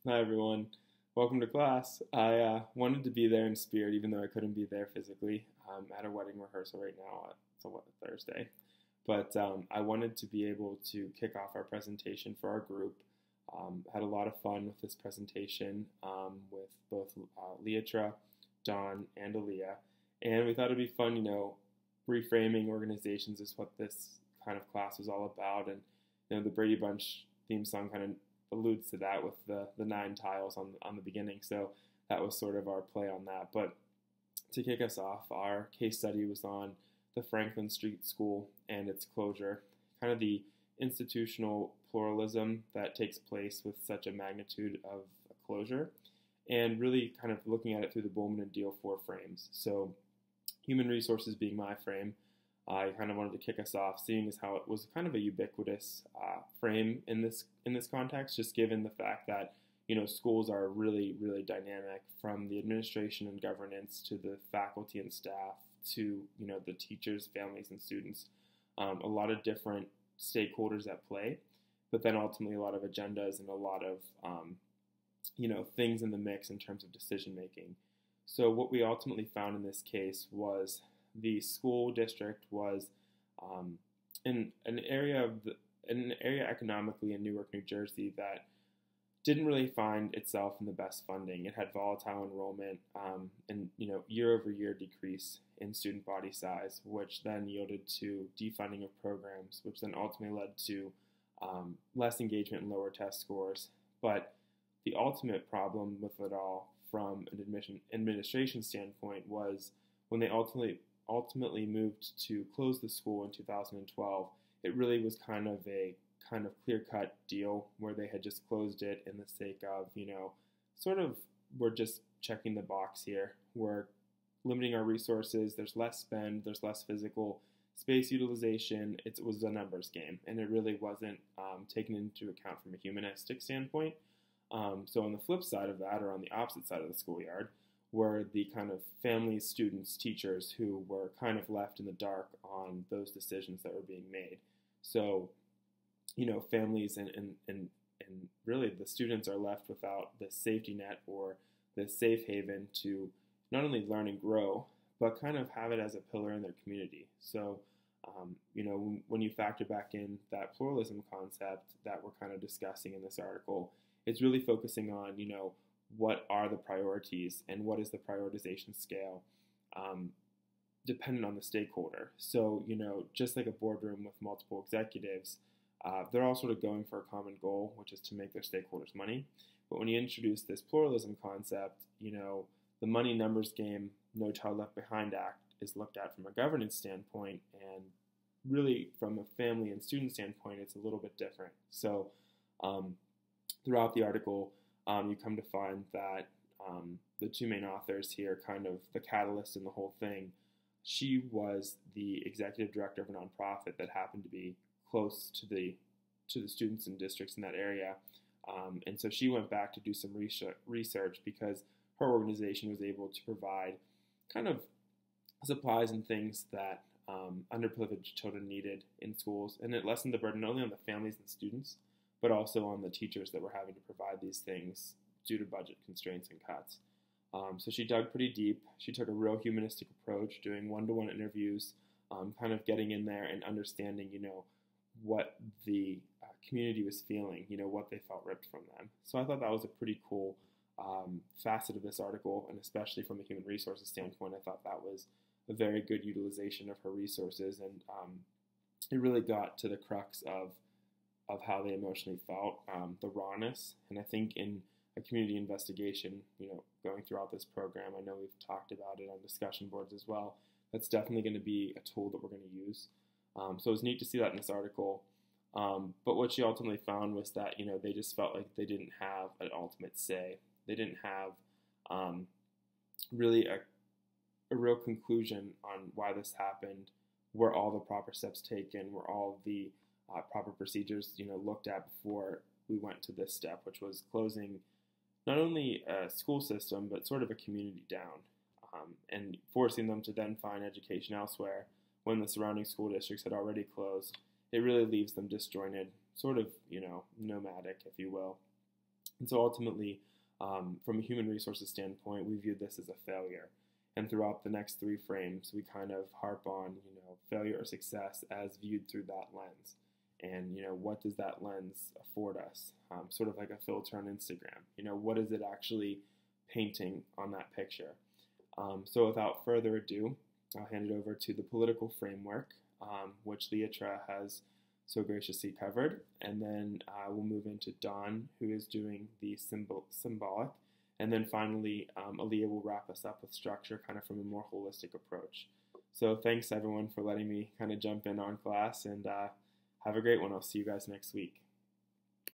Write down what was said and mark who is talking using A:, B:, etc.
A: Hi everyone. Welcome to class. I wanted to be there in spirit, even though I couldn't be there physically. At a wedding rehearsal right now. It's a Thursday, but I wanted to be able to kick off our presentation for our group. Had a lot of fun with this presentation with both Leatra, Dawn, and Aaliyah, and we thought it'd be fun. Reframing organizations is what this kind of class was all about, and the Brady Bunch theme song kind of alludes to that with the 9 tiles on the beginning. So that was sort of our play on that. But to kick us off, our case study was on the Franklin Street School and its closure, kind of the institutional pluralism that takes place with such a magnitude of a closure, and really kind of looking at it through the Bolman and Deal 4 frames. So human resources being my frame, I kind of wanted to kick us off, seeing as how it was kind of a ubiquitous frame in this context, just given the fact that schools are really, really dynamic, from the administration and governance to the faculty and staff to the teachers, families, and students. A lot of different stakeholders at play, but then ultimately a lot of agendas and a lot of things in the mix in terms of decision making. So what we ultimately found in this case was the school district was in an area economically in Newark, New Jersey, that didn't really find itself in the best funding. It had volatile enrollment and year-over-year decrease in student body size, which then yielded to defunding of programs, which then ultimately led to less engagement and lower test scores. But the ultimate problem with it all, from an administration standpoint, was when they ultimately moved to close the school in 2012. It really was kind of a clear-cut deal where they had just closed it in the sake of, sort of, we're just checking the box here. We're limiting our resources. There's less spend. There's less physical space utilization. It was a numbers game, and it really wasn't taken into account from a humanistic standpoint. So on the flip side of that, or on the opposite side of the schoolyard, were the kind of families, students, teachers who were kind of left in the dark on those decisions that were being made. So, families and really the students are left without the safety net or the safe haven to not only learn and grow, but kind of have it as a pillar in their community. So, when you factor back in that pluralism concept that we're kind of discussing in this article, it's really focusing on, what are the priorities and what is the prioritization scale dependent on the stakeholder. So, just like a boardroom with multiple executives, they're all sort of going for a common goal, which is to make their stakeholders money. But when you introduce this pluralism concept, the money numbers game, No Child Left Behind Act is looked at from a governance standpoint, and really from a family and student standpoint, it's a little bit different. So throughout the article, you come to find that the 2 main authors here, kind of the catalyst in the whole thing, she was the executive director of a nonprofit that happened to be close to the students and districts in that area. And so she went back to do some research because her organization was able to provide kind of supplies and things that underprivileged children needed in schools. And it lessened the burden not only on the families and students, but also on the teachers that were having to provide these things due to budget constraints and cuts. So she dug pretty deep. She took a real humanistic approach, doing one-to-one interviews, kind of getting in there and understanding, what the community was feeling, what they felt ripped from them. So I thought that was a pretty cool facet of this article, and especially from a human resources standpoint, I thought that was a very good utilization of her resources, and it really got to the crux of how they emotionally felt, the rawness. And I think in a community investigation, going throughout this program, I know we've talked about it on discussion boards as well, that's definitely going to be a tool that we're going to use. So it was neat to see that in this article. But what she ultimately found was that, they just felt like they didn't have an ultimate say. They didn't have really a real conclusion on why this happened. Were all the proper steps taken? Were all the proper procedures, looked at before we went to this step, which was closing not only a school system, but sort of a community down, and forcing them to then find education elsewhere when the surrounding school districts had already closed. It really leaves them disjointed, sort of, nomadic, if you will. And so ultimately, from a human resources standpoint, we viewed this as a failure. And throughout the next 3 frames, we kind of harp on, failure or success as viewed through that lens. And, what does that lens afford us? Sort of like a filter on Instagram. What is it actually painting on that picture? So without further ado, I'll hand it over to the political framework, which Leotra has so graciously covered. And then we'll move into Dawn, who is doing the symbolic. And then finally, Aaliyah will wrap us up with structure, kind of from a more holistic approach. So thanks, everyone, for letting me kind of jump in on class, and have a great one. I'll see you guys next week.